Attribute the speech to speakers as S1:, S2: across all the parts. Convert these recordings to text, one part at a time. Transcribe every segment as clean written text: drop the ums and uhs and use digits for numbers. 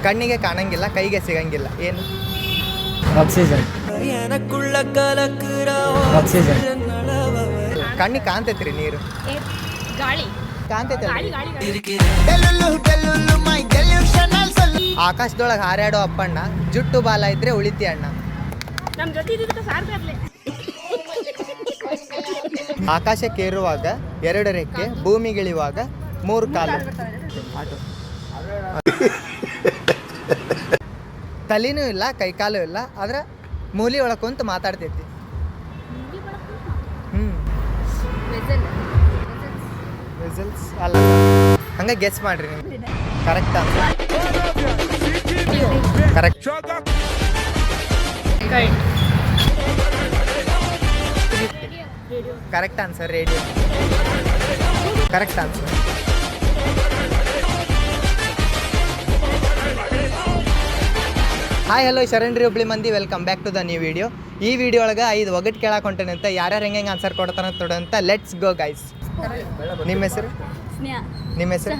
S1: ಕಣ್ಣಿಗೆ ಕಾಣಂಗಿಲ್ಲ, ಕೈಗೆ ಸಿಗಂಗಿಲ್ಲ, ಏನು?
S2: ಆಕ್ಸಿಜನ್. ಆಕ್ಸಿಜನ್.
S1: ಕಣ್ಣಿಗೆ ಕಾಣ್ತೈತ್ರಿ ನೀರು,
S3: ಗಾಳಿ.
S1: ಕಾಣ್ತೈತೆ.
S3: ಗಾಳಿ ಗಾಳಿ
S1: ಆಕಾಶದೊಳಗೆ ಹಾರಾಡೋ ಅಪ್ಪಣ್ಣ, ಜುಟ್ಟು ಬಾಲ ಇದ್ರೆ ಉಳಿತಿ ಅಣ್ಣ.
S3: ನಮ್ಮ ಜೊತೆ ಇದ್ದಿದ್ದಕ್ಕೆ ಸಾರ್ಕಾರ್ಲೆ.
S1: ಆಕಾಶಕ್ಕೇರುವಾಗ 2 ರೆಕ್ಕೆ, ಭೂಮಿಗಿಳಿಯುವಾಗ 3 ಕಾಲು. ತಲೆನೂ ಇಲ್ಲ, ಕೈಕಾಲು ಇಲ್ಲ, ಆದ್ರೆ ಮೂಲಿ ಒಳಗೆ ಕುಂತು ಮಾತಾಡ್ತೈತಿ. ರಿಸಲ್ಟ್ಸ್ ಅಲ್ಲ, ಹಂಗೆ ಗೆಸ್ ಮಾಡ್ರಿ ನೀವು. Correct answer. Correct. Correct answer. Radio. Correct answer. Hi hello ಶರಣ್ರಿ ಹುಬ್ಳಿ ಮಂದಿ, welcome back to the new video. ಈ ವಿಡಿಯೋ ಒಳಗೆ 5 ಒಗಟ್ ಕೇಳಕ್ಕೆ ಹೊಂಟೇನೆ ಅಂತ, ಯಾರ್ಯಾರು ಹೆಂಗೆ ಆನ್ಸರ್ ಕೊಡ್ತಾನೆ ತೊಡಂತ. Let's go guys. ನಿಮ್ಮ ಹೆಸರು? ನಿಮ್ಮ ಹೆಸರು?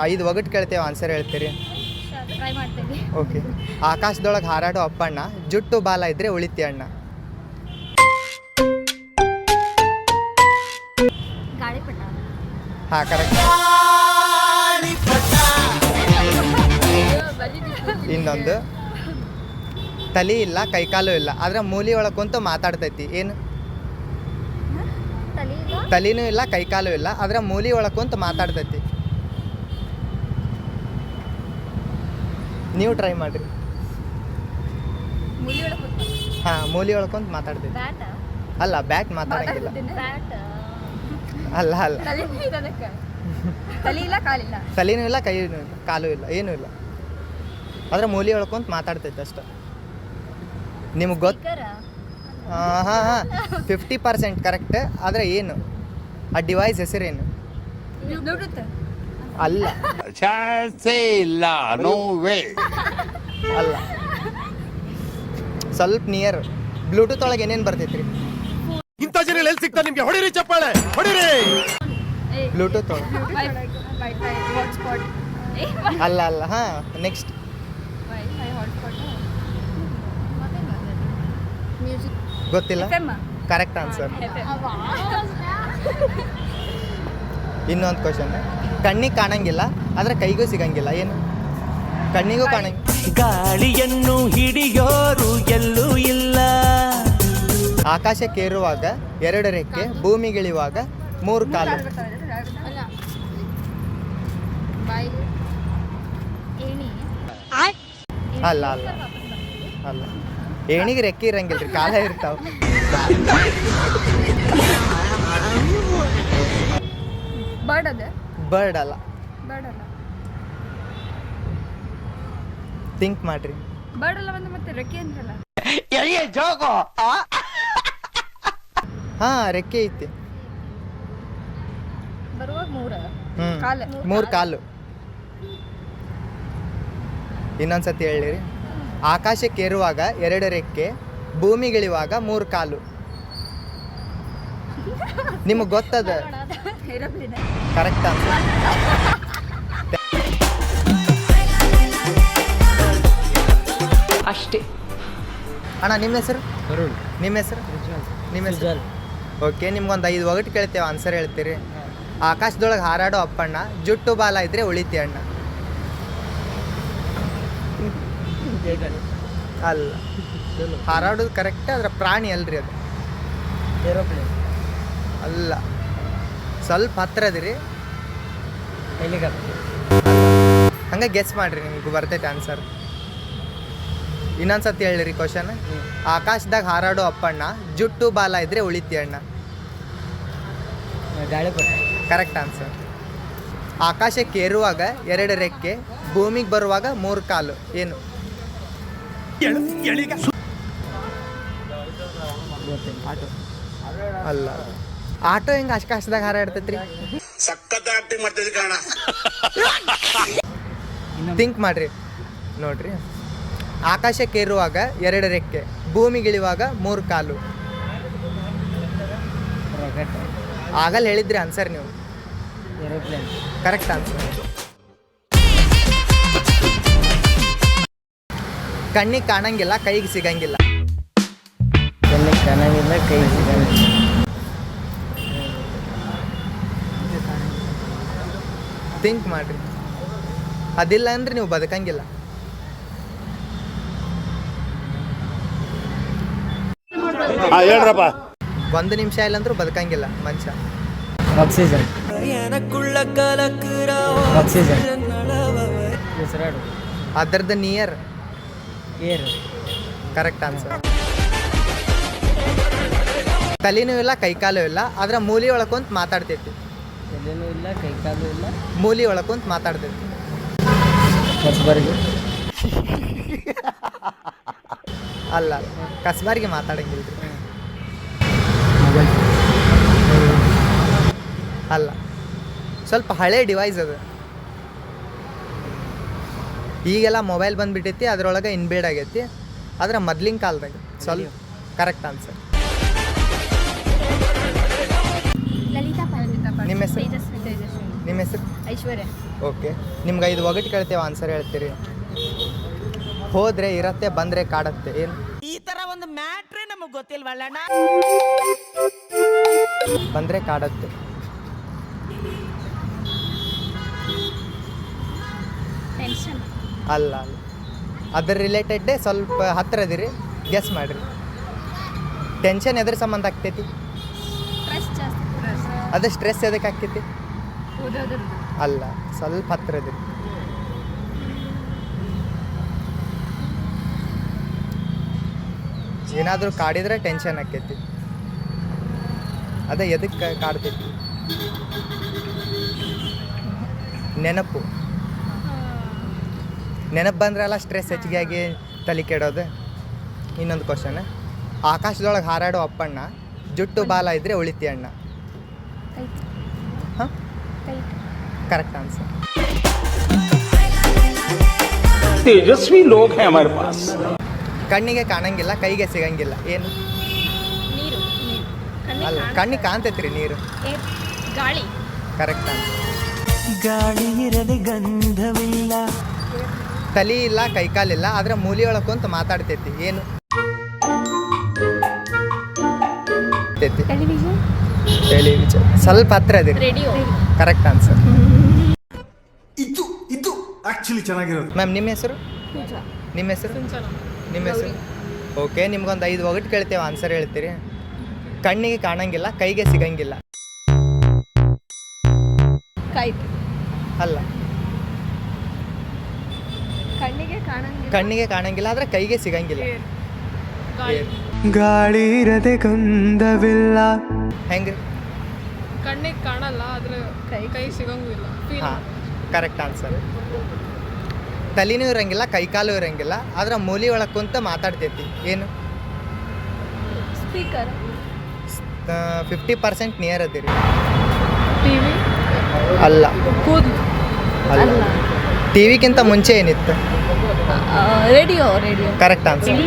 S1: 5 ಒಗಟ್ ಕೇಳ್ತೇವೆ, ಆನ್ಸರ್ ಹೇಳ್ತೀರಿ.
S3: ಟ್ರೈ ಮಾಡ್ತೇವೆ.
S1: ಓಕೆ. ಆಕಾಶದೊಳಗೆ ಹಾರಾಡೋ ಅಪ್ಪಣ್ಣ, ಜುಟ್ಟು ಬಾಲ ಇದ್ರೆ ಉಳಿತಿ ಅಣ್ಣ.
S3: ಗಾಳಿಪಟ.
S1: ಹಾಂ, ಕರೆಕ್ಟ್. ಇನ್ನೊಂದು, ತಲೆ ಇಲ್ಲ, ಕೈಕಾಲು ಇಲ್ಲ, ಆದ್ರೆ ಮೂಲಿ ಒಳಗೆ ಕುಂತು ಮಾತಾಡ್ತೈತಿ, ಏನು? ತಲೆನೂ ಇಲ್ಲ, ಕೈಕಾಲು ಇಲ್ಲ, ಆದ್ರೆ ಮೂಲಿ ಒಳಗೆ ಕುಂತು ಮಾತಾಡ್ತೈತಿ. ನೀವು ಟ್ರೈ ಮಾಡ್ರಿ. ಹಾಂ, ಮೂಲಿ ಒಳಗೆ ಕುಂತು ಮಾತಾಡ್ತೈತಿ. ಅಲ್ಲ, ಬ್ಯಾಟ್ ಮಾತಾಡಂಗಿಲ್ಲ. ಅಲ್ಲ ಅಲ್ಲ, ತಲೆನೂ ಇಲ್ಲ, ಕೈ ಕಾಲು ಇಲ್ಲ, ಏನೂ ಇಲ್ಲ, ಆದ್ರೆ ಮೂಲಿ ಒಳಗೆ ಕುಂತು ಮಾತಾಡ್ತೈತಿ ಅಷ್ಟ. ನಿಮ್ಗೆ ಗೊತ್ತು? ಹಾಂ ಹಾಂ, 50% ಕರೆಕ್ಟ್. ಆದರೆ ಏನು ಆ ಡಿವೈಸ್ ಹೆಸರೇನು? ಅಲ್ಲ,
S4: ಇಲ್ಲ, ನೋ ವೇ.
S1: ಅಲ್ಲ, ಸ್ವಲ್ಪ ನಿಯರ್. ಬ್ಲೂಟೂತ್ ಒಳಗೆ ಏನೇನು ಬರ್ತೈತ್ರಿ?
S4: ಇಂಥ ಜನ ಎಲ್ಲಿ ಸಿಗ್ತಾರೆ ನಿಮ್ಗೆ? ಹೊಡಿರಿ ಚಪ್ಪಾಳೆ, ಹೊಡಿರಿ.
S1: ಬ್ಲೂಟೂತ್ ಒಳಗೆ ಅಲ್ಲ ಅಲ್ಲ. ಹಾಂ, ನೆಕ್ಸ್ಟ್. ಗೊತ್ತಿಲ್ಲ? Correct answer. ಇನ್ನೊಂದು ಕ್ವಶನ್. ಕಣ್ಣಿಗೆ ಕಾಣಂಗಿಲ್ಲ, ಆದ್ರೆ ಕೈಗೂ ಸಿಗಂಗಿಲ್ಲ, ಏನು? ಕಣ್ಣಿಗೂ ಕಾಣಂಗಿಲ್ಲ.
S5: ಗಾಳಿಯನ್ನು ಹಿಡಿಯೋರು ಎಲ್ಲೂ ಇಲ್ಲ.
S1: ಆಕಾಶಕ್ಕೇರುವಾಗ 2 ರೆಕ್ಕೆ, ಭೂಮಿಗಿಳಿಯುವಾಗ 3 ಕಾಲು. ಅಲ್ಲ ಅಲ್ಲ ಅಲ್ಲ, ಏಣಿಗೆ ರೆಕ್ಕೆ ಇರಂಗಿಲ್ಲ ರೀ, ಕಾಲ ಇರ್ತಾವ. ಬರ್ಡ್ ಅಲ್ಲ. ಥಿಂಕ್ ಮಾಡ್ರಿ. ಹಾ, ರೆಕ್ಕೆ ಐತಿ. 3 ಕಾಲು. ಇನ್ನೊಂದ್ಸತಿ ಹೇಳಿರಿ. ಆಕಾಶಕ್ಕೇರುವಾಗ 2 ರೆಕ್ಕೆ, ಭೂಮಿಗಿಳಿಯುವಾಗ 3 ಕಾಲು. ನಿಮಗೆ ಗೊತ್ತದ? Correct answer.
S2: ಅಷ್ಟೇ
S1: ಅಣ್ಣ, ನಿಮ್ಮ ಹೆಸರು?
S2: ಅರುಣ್.
S1: ನಿಮ್ಮ ಹೆಸರು? ನಿಮ್ಮ ಹೆಸರು? ಓಕೆ. ನಿಮ್ಗೊಂದು 5 ಒಗಟ್ಟು ಕೇಳ್ತೇವೆ, ಆನ್ಸರ್ ಹೇಳ್ತೀರಿ. ಆಕಾಶದೊಳಗೆ ಹಾರಾಡೋ ಅಪ್ಪಣ್ಣ, ಜುಟ್ಟು ಬಾಲ ಇದ್ರೆ ಉಳಿತಿ ಅಣ್ಣ. ಅಲ್ಲ, ಹಾರಾಡೋದು ಕರೆಕ್ಟ್, ಅದ್ರ ಪ್ರಾಣಿ ಅಲ್ರಿ ಅದು.
S2: ಏರೋಪ್ಲೇನ್.
S1: ಅಲ್ಲ, ಸ್ವಲ್ಪ ಹತ್ರ ಅದಿರಿ.
S2: ಹೆಲಿಕಾಪ್ಟರ್.
S1: ಹಂಗೆ ಗೆಸ್ ಮಾಡ್ರಿ, ನಿಮ್ಗೆ ಬರ್ತೈತೆ ಆನ್ಸರ್. ಇನ್ನೊಂದ್ಸತಿ ಹೇಳಿರಿ ಕ್ವಶನ್. ಆಕಾಶದಾಗ ಹಾರಾಡೋ ಅಪ್ಪಣ್ಣ, ಜುಟ್ಟು ಬಾಲ ಇದ್ರೆ ಉಳಿತಿ ಅಣ್ಣ.
S2: ಗಾಳಿಪಟ.
S1: Correct answer. ಆಕಾಶಕ್ಕೇರುವಾಗ 2 ರೆಕ್ಕೆ, ಭೂಮಿಗೆ ಬರುವಾಗ 3 ಕಾಲು, ಏನು? ಆಟೋ. ಅಲ್ಲ, ಆಟೋ ಹೆಂಗೆ ಆಕಾಶದಾಗ ಹಾರಾಡ್ತೈತ್ರಿ? ಥಿಂಕ್ ಮಾಡ್ರಿ, ನೋಡ್ರಿ. ಆಕಾಶಕ್ಕೇರುವಾಗ 2 ರೆಕ್ಕೆ, ಭೂಮಿಗಿಳಿಯುವಾಗ 3 ಕಾಲು. ಆಗಲ್ಲ ಹೇಳಿದ್ರಿ ಆನ್ಸರ್ ನೀವು.
S2: ಏರೋಪ್ಲೇನ್.
S1: Correct answer. ಕಣ್ಣಿಗೆ ಕಾಣಂಗಿಲ್ಲ, ಕೈಗೆ ಸಿಗಂಗಿಲ್ಲ.
S2: ಕಣ್ಣಿಗೆ ಕಾಣಂಗಿಲ್ಲ, ಕೈ ಸಿಗಂಗಿಲ್ಲ.
S1: ಥಿಂಕ್ ಮಾಡಿರಿ. ಅದಿಲ್ಲ ಅಂದ್ರೆ ನೀವು ಬದುಕಂಗಿಲ್ಲ.
S4: ಹೇಳ್ರಪ್ಪ.
S1: 1 ನಿಮಿಷ ಇಲ್ಲಂದ್ರೂ ಬದುಕಂಗಿಲ್ಲ ಮನುಷ್ಯ.
S2: ಆಕ್ಸಿಜನ್. ಆಕ್ಸಿಜನ್. ಉಸಿರಾಡು.
S1: ಅದರದ್ದು ನಿಯರ್.
S2: ಏರ್.
S1: Correct answer. ತಲೆನೂ ಇಲ್ಲ, ಕೈಕಾಲು ಇಲ್ಲ, ಆದ್ರೆ ಮೂಲಿ ಒಳಕೊಂತ ಮಾತಾಡ್ತೈತಿ.
S2: ಎದೆನೂ ಇಲ್ಲ, ಕೈ ಕಾಲು ಇಲ್ಲ.
S1: ಮೂಲಿ ಒಳಕೊಂತ ಮಾತಾಡ್ತೈತಿ.
S2: ಕಸಬರ್ಗಿ.
S1: ಅಲ್ಲ, ಕಸ್ಬಾರಿಗೆ ಮಾತಾಡಂಗಿಲ್ಲ.
S2: ಮೊಬೈಲ್.
S1: ಅಲ್ಲ, ಸ್ವಲ್ಪ ಹಳೆ ಡಿವೈಸ್ ಅದು. ಈಗೆಲ್ಲ ಮೊಬೈಲ್ ಬಂದುಬಿಟ್ಟೈತಿ, ಅದರೊಳಗೆ ಇನ್ಬೇಡ್ ಆಗೈತಿ. ಆದ್ರೆ ಮೊದ್ಲಿನ ಕಾಲದಾಗ ಸ್ವಲ್ಪ ಕರೆಕ್ಟ್ ಆನ್ಸರ್.
S3: ಲಲಿತಾ ಪಾಲ್.
S1: ನಿಮ್ಮ ಹೆಸರು?
S3: ತೇಜಸ್ವಿ.
S1: ನಿಮ್ಮ ಹೆಸರು?
S3: ಐಶ್ವರ್ಯ.
S1: ಓಕೆ, ನಿಮ್ಗೆ 5 ಒಗಟು ಕೇಳ್ತೇವೆ, ಆನ್ಸರ್ ಹೇಳ್ತೀರಿ. ಹೋದ್ರೆ ಇರತ್ತೆ, ಬಂದರೆ ಕಾಡತ್ತೆ. ಏನು?
S5: ಈ ತರ ಒಂದು ಮ್ಯಾಟ್ರೇ ನಮಗ್ ಗೊತ್ತಿಲ್ವಲ್ಲಣ್ಣ.
S1: ಬಂದರೆ ಕಾಡತ್ತೆ.
S3: ಟೆನ್ಷನ್.
S1: ಅಲ್ಲ ಅಲ್ಲ, ಅದ್ರ ರಿಲೇಟೆಡ್ಡೇ ಸ್ವಲ್ಪ ಹತ್ತಿರ ಅದಿರಿ. ಗೆಸ್ ಮಾಡಿರಿ. ಟೆನ್ಷನ್ ಎದ್ರ ಸಂಬಂಧ ಆಗ್ತೈತಿ?
S3: ಸ್ಟ್ರೆಸ್ ಜಾಸ್ತಿ.
S1: ಅದು ಸ್ಟ್ರೆಸ್ ಎದಕ್ಕೆ ಆಗ್ತೈತಿ?
S3: ಓದೋದ್ರದ್ದು.
S1: ಅಲ್ಲ, ಸ್ವಲ್ಪ ಹತ್ತಿರ ಅದಿರಿ. ಏನಾದರೂ ಕಾಡಿದ್ರೆ ಟೆನ್ಷನ್ ಆಕೈತಿ. ಅದ ಎದಕ್ಕೆ ಕಾಡ್ತೈತಿ? ನೆನಪು. ನೆನಪು ಬಂದ್ರಲ್ಲ ಸ್ಟ್ರೆಸ್ ಹೆಚ್ಚಿಗೆ ಆಗಿ ತಲೆ ಕೆಡೋದು. ಇನ್ನೊಂದು ಕ್ವಶನ್, ಆಕಾಶದೊಳಗೆ ಹಾರಾಡೋ ಅಪ್ಪಣ್ಣ, ಜುಟ್ಟು ಬಾಲ ಇದ್ರೆ ಉಳಿತಿ ಅಣ್ಣ.
S3: ಕೈಟ್.
S1: ಹಾಂ,
S3: ಕೈಟ್.
S1: Correct answer.
S6: तेजस्वी लोग हैं हमारे पास.
S1: ಕಣ್ಣಿಗೆ ಕಾಣಂಗಿಲ್ಲ, ಕೈಗೆ ಸಿಗಂಗಿಲ್ಲ. ಏನು?
S3: ನೀರು.
S1: ಅಲ್ಲ, ಕಣ್ಣಿಗೆ ಕಾಣ್ತೈತ್ರಿ ನೀರು.
S3: ಏರ್. ಗಾಳಿ.
S1: Correct answer.
S5: ಗಾಳಿ ಇರದೆ ಗಂಧವಿಲ್ಲ.
S1: ತಲೆ ಇಲ್ಲ, ಕೈಕಾಲಿಲ್ಲ, ಆದ್ರೆ ಮೂಲಿ ಒಳಕೊಂತ ಮಾತಾಡ್ತೈತಿ. ಏನು?
S3: ಟೆಲಿವಿಷನ್.
S1: ಟೆಲಿವಿಷನ್. ಸ್ವಲ್ಪ ಹತ್ರ ಅದಿರಿ.
S3: ರೇಡಿಯೋ.
S1: Correct answer.
S4: ಇದು ಆಕ್ಚುಲಿ ಚೆನ್ನಾಗಿರೋದು.
S1: ಮ್ಯಾಮ್, ನಿಮ್ಮ ಹೆಸರು? ನಿಮ್ಮ ಹೆಸರು? ನಿಮ್ಮ ಹೆಸರು? ಓಕೆ, ನಿಮ್ಗೊಂದು 5 ಒಗಟು ಕೇಳ್ತೇವೆ, ಆನ್ಸರ್ ಹೇಳ್ತೀರಿ. ಕಣ್ಣಿಗೆ ಕಾಣಂಗಿಲ್ಲ, ಕೈಗೆ ಸಿಗಂಗಿಲ್ಲ.
S3: ಕೈಟ್.
S1: ಅಲ್ಲ,
S3: ಕಣ್ಣಿಗೆ ಕಾಣಂಗಿಲ್ಲ.
S1: ಕಣ್ಣಿಗೆ ಕಾಣಂಗಿಲ್ಲ, ಆದ್ರೆ ಕೈಗೆ ಸಿಗಂಗಿಲ್ಲ. ಏರ್.
S5: ಗಾಳಿ ಇರದೆ ಗಂಧವಿಲ್ಲ.
S1: ಹೆಂಗ್ರಿ?
S3: ಕಣ್ಣಿಗೆ ಕಾಣಲ್ಲ, ಆದ್ರೆ ಕೈ ಸಿಗಂಗಿಲ್ಲ.
S1: ಹಾಂ, ಕರೆಕ್ಟ್ ಆನ್ಸರ್. ತಲೆನೂ ಇರಂಗಿಲ್ಲ, ಕೈಕಾಲು ಇರಂಗಿಲ್ಲ, ಆದ್ರೆ ಮೂಲಿ ಒಳಗೆ ಕುಂತ ಮಾತಾಡ್ತೈತಿ. ಏನು?
S3: ಸ್ಪೀಕರ್.
S1: 50% ನಿಯರ್ ಅದಿರಿ.
S3: ಟಿವಿ.
S1: ಅಲ್ಲ,
S3: ಕೂದಲು.
S1: ಅಲ್ಲ. ಟಿವಿಗಿಂತ ಮುಂಚೆ ಏನಿತ್ತು?
S3: ರೇಡಿಯೋ. ರೇಡಿಯೋ.
S1: Correct answer.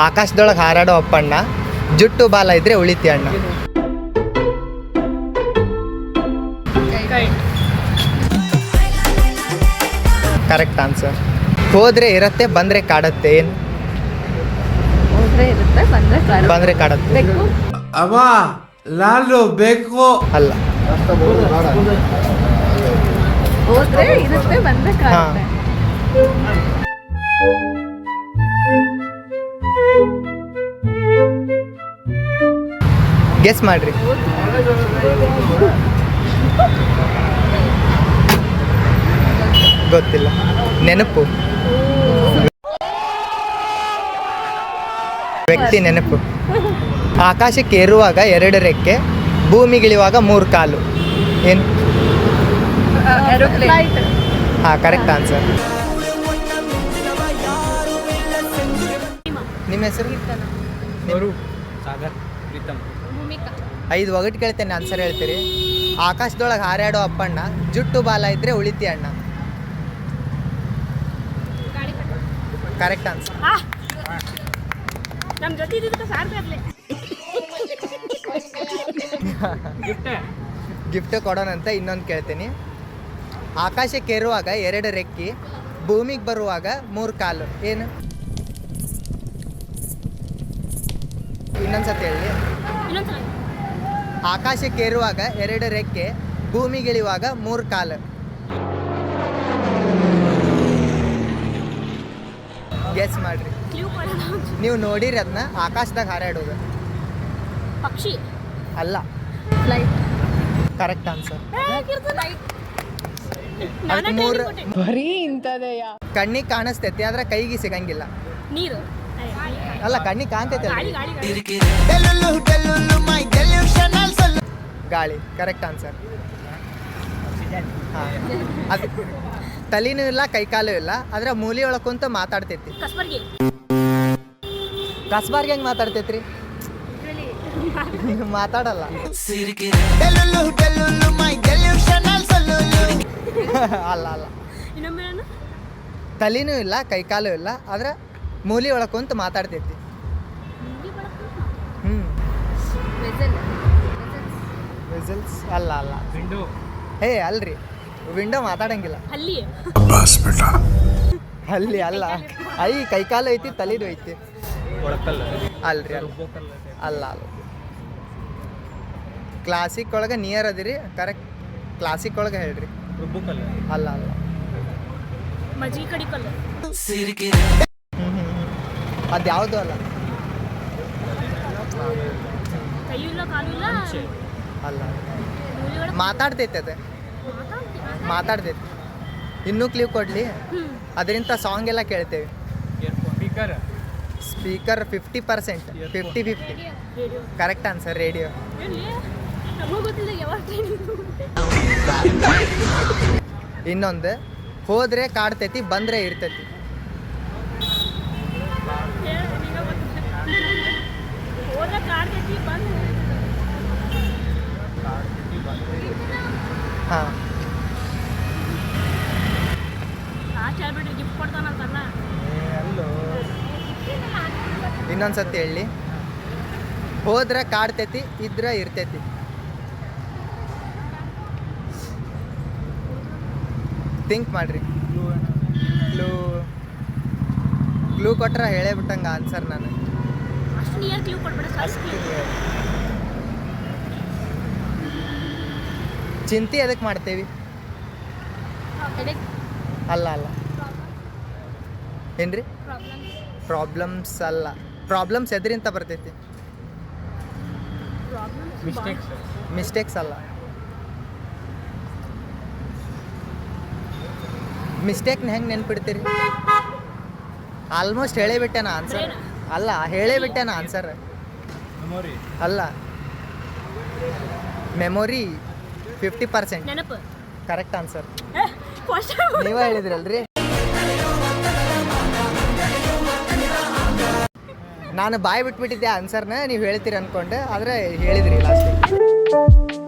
S1: ಆಕಾಶದೊಳಗೆ ಹಾರಾಡೋ ಅಪ್ಪಣ್ಣ, ಜುಟ್ಟು ಬಾಲ ಇದ್ರೆ ಉಳಿತಿ ಅಣ್ಣ.
S3: ಕೈಟ್.
S1: Correct answer. ಹೋದ್ರೆ ಇರತ್ತೆ, ಬಂದ್ರೆ ಕಾಡತ್ತೆ. ಏನು?
S3: ಹೋದ್ರೆ ಇರುತ್ತೆ, ಬಂದ್ರೆ ಕಾಡು.
S1: ಬಂದ್ರೆ ಕಾಡತ್ತೆ.
S3: ಬೆಕ್ಕು.
S6: ಅವ ಲಾಲು ಬೇಕು.
S1: ಅಲ್ಲ.
S3: ಹೋದ್ರೆ ಇರುತ್ತೆ, ಬಂದ್ರೆ ಕಾಡುತ್ತೆ.
S1: ಗೆಸ್ ಮಾಡ್ರಿ. ಗೊತ್ತಿಲ್ಲ. ನೆನಪು. ವ್ಯಕ್ತಿ ನೆನಪು. ಆಕಾಶಕ್ಕೆ ಏರುವಾಗ 2 ರೆಕ್ಕೆ, ಭೂಮಿಗಿಳಿಯುವಾಗ 3 ಕಾಲು. ಏನು?
S3: ಫ್ಲೈಟ್.
S1: ಹಾಂ, ಕರೆಕ್ಟ್ ಆನ್ಸರ್. ನಿಮ್ಮ ಹೆಸರು?
S2: ಸಾಗರ್. ಪ್ರೀತಮ್.
S3: ಭೂಮಿಕಾ.
S1: 5 ಒಗಟು ಕೇಳ್ತೇನೆ, ಆನ್ಸರ್ ಹೇಳ್ತೀರಿ. ಆಕಾಶದೊಳಗೆ ಹಾರಾಡೋ ಅಪ್ಪಣ್ಣ, ಜುಟ್ಟು ಬಾಲ ಇದ್ರೆ ಉಳಿತಿ ಅಣ್ಣ.
S3: ಗಾಳಿಪಟ.
S1: Correct answer.
S3: ನಮ್ಮ ಜೊತೆ ಇದ್ದಿದ್ದಕ್ಕೆ ಸಾರ್ ಬರ್ಲಿ.
S1: ಗಿಫ್ಟ್ ಕೊಡೋಣಂತ ಇನ್ನೊಂದು ಕೇಳ್ತೀನಿ. ಆಕಾಶಕ್ಕೇರುವಾಗ 2 ರೆಕ್ಕೆ, ಭೂಮಿಗೆ ಬರುವಾಗ 3 ಕಾಲು. ಏನು? ಇನ್ನೊಂದ್ಸತಿ ಹೇಳಿ.
S3: ಇನ್ನೊಂದ್ಸಲ
S1: ಆಕಾಶಕ್ಕೇರುವಾಗ 2 ರೆಕ್ಕೆ, ಭೂಮಿಗೆ ಇಳಿಯುವಾಗ 3 ಕಾಲು. ಗೆಸ್ ಮಾಡ್ರಿ.
S3: ಕ್ಲೂ ಕೊಡೋಣ.
S1: ನೀವು ನೋಡಿರಿ ಅದನ್ನ, ಆಕಾಶದಾಗ ಹಾರಾಡೋದು.
S3: ಪಕ್ಷಿ.
S1: ಅಲ್ಲ.
S3: ಫ್ಲೈಟ್.
S1: Correct answer.
S3: ಲೈಟ್.
S1: ಅದಕ್ಕೆ 3
S3: ಬರೀ ಇಂಥದೆಯಾ?
S1: ಕಣ್ಣಿಗೆ ಕಾಣಿಸ್ತೈತಿ ಆದ್ರೆ ಕೈಗೆ ಸಿಗಂಗಿಲ್ಲ.
S3: ನೀರು.
S1: ಅಲ್ಲ, ಕಣ್ಣಿಗೆ ಕಾಣ್ತೈತಿ
S3: ಗಾಳಿ
S1: ಅಲ್ರಿ.
S3: ಗಾಳಿ
S1: ಗಾಳಿ. Correct answer. ಹಾಂ, ಅದು ತಲೆನೂ ಇಲ್ಲ, ಕೈಕಾಲು ಇಲ್ಲ, ಆದ್ರೆ ಮೂಲಿ ಒಳಗೆ ಕುಂತ ಮಾತಾಡ್ತೈತಿ.
S3: ಕಸ್ಬರ್ಗಿ.
S1: ಕಸ್ಬಾರ್ಗೆ ಹೆಂಗೆ ಮಾತಾಡ್ತೈತ್ರಿ? ಮಾತಾಡಲ್ಲ. ಅಲ್ಲ ಅಲ್ಲ,
S3: ಇನ್ನೊಮ್ಮೆ ಏನು?
S1: ತಲೆನೂ ಇಲ್ಲ, ಕೈಕಾಲು ಇಲ್ಲ, ಆದ್ರೆ ಮೂಲಿ ಒಳಗೆ ಕುಂತ ಮಾತಾಡ್ತೈತಿ. ಹ್ಞೂ. ವಿಸಲ್ಸ್. ಅಲ್ಲ ಅಲ್ಲ. ಹೇ ಅಲ್ರಿ, ವಿಂಡೋ ಮಾತಾಡಂಗಿಲ್ಲ.
S3: ಅಲ್ಲಿ
S1: ಅಲ್ಲಿ ಅಲ್ಲ. ಕೈಕಾಲು ಐತಿ, ತಲೆದು ಐತಿ. ಅಲ್ರಿ ಅಲ್ಲ. ಅಲ್ಲ ಅಲ್ಲ. ಕ್ಲಾಸಿಕ್ ಒಳಗೆ ನಿಯರ್ ಅದಿರಿ. ಕರೆಕ್ಟ್. ಕ್ಲಾಸಿಕ್ ಒಳಗೆ ಹೇಳ್ರಿ. ಅಲ್ಲ ಅಲ್ಲ.
S3: ಮಜ್ಜಿಗೆ ಕಡಿ ಕಲ್ಲು.
S1: ಅದು ಯಾವುದು ಅಲ್ಲ.
S3: ಕೈಯೂ ಇಲ್ಲ, ಕಾಲು ಇಲ್ಲ.
S1: ಅಲ್ಲ.
S3: ಮೂಲಿ ಒಳಗೆ
S1: ಮಾತಾಡ್ತೈತೆ ಅದು. ಮಾತಾಡ್ತೈತಿ. ಇನ್ನೂ ಕ್ಲೀವ್ ಕೊಡ್ಲಿ. ಅದರಿಂದ ಸಾಂಗ್ ಎಲ್ಲ ಕೇಳ್ತೇವೆ. Speaker 50%. 50-50.
S3: Radio.
S1: Correct answer. Radio.
S3: ಎಲ್ಲಿ? ನಮಗೂ ಗೊತ್ತಿಲ್ಲ ಯಾವಾಗ ಟ್ರೈನಿಂಗ್.
S1: ಇನ್ನೊಂದು, ಹೋದ್ರೆ ಕಾಡ್ತೈತಿ, ಬಂದ್ರೆ ಇರ್ತೈತಿ.
S3: ಹೋದ ಕಾಡ್ತೈತಿ, ಬಂದು
S1: ಹಾಂ.
S3: ಲಾಸ್ಟ್ ಹೇಳ್ಬಿಟ್ರಿ ಗಿಫ್ಟ್ ಕೊಡ್ತಾನಂತಲ್ಲ.
S1: ಇನ್ನೊಂದ್ಸತಿ ಹೇಳಿ. ಹೋದ್ರೆ ಕಾಡ್ತೈತಿ, ಇದ್ರೆ ಇರ್ತೈತಿ. ಥಿಂಕ್ ಮಾಡ್ರಿ. ಕ್ಲೂ ಕೊಟ್ರೆ ಹೇಳೇ ಬಿಟ್ಟಂಗೆ ಆನ್ಸರ್ ನಾನು.
S3: ಅಷ್ಟು ನಿಯರ್ ಕ್ಲೂ ಕೊಡ್ಬೇಡ, ಸ್ವಲ್ಪ ಕ್ಲೂ.
S1: ಚಿಂತೆ ಎದಕ್ಕೆ ಮಾಡ್ತೇವಿ? ಅಲ್ಲ ಅಲ್ಲ. ಏನ್ರಿ? ಪ್ರಾಬ್ಲಮ್ಸ್ ಅಲ್ಲ. ಪ್ರಾಬ್ಲಮ್ಸ್ ಎದ್ರಿಂತ ಬರ್ತೈತಿ. ಮಿಸ್ಟೇಕ್ಸ್ ಅಲ್ಲ. ಮಿಸ್ಟೇಕ್ನ ಹೆಂಗೆ ನೆನ್ಪಿಡ್ತೀರಿ? ಆಲ್ಮೋಸ್ಟ್ ಹೇಳೇ ಬಿಟ್ಟೆನ ಆನ್ಸರ್. ಅಲ್ಲ, ಹೇಳೇ ಬಿಟ್ಟೆನ ಆನ್ಸರ್. ಅಲ್ಲ, ಮೆಮೊರಿ 50%.
S3: ನೆನಪು.
S1: Correct answer.
S3: ಕ್ವಶನ್
S1: ನೀವೇ ಹೇಳಿದ್ರಲ್ರಿ. ನಾನು ಬಾಯ್ ಬಿಟ್ಬಿಟ್ಟಿದ್ದೆ ಆನ್ಸರ್ನ, ನೀವು ಹೇಳ್ತೀರಿ ಅನ್ಕೊಂಡೆ, ಆದರೆ ಹೇಳಿದ್ರಿ ಲಾಸ್ಟಿಗೆ.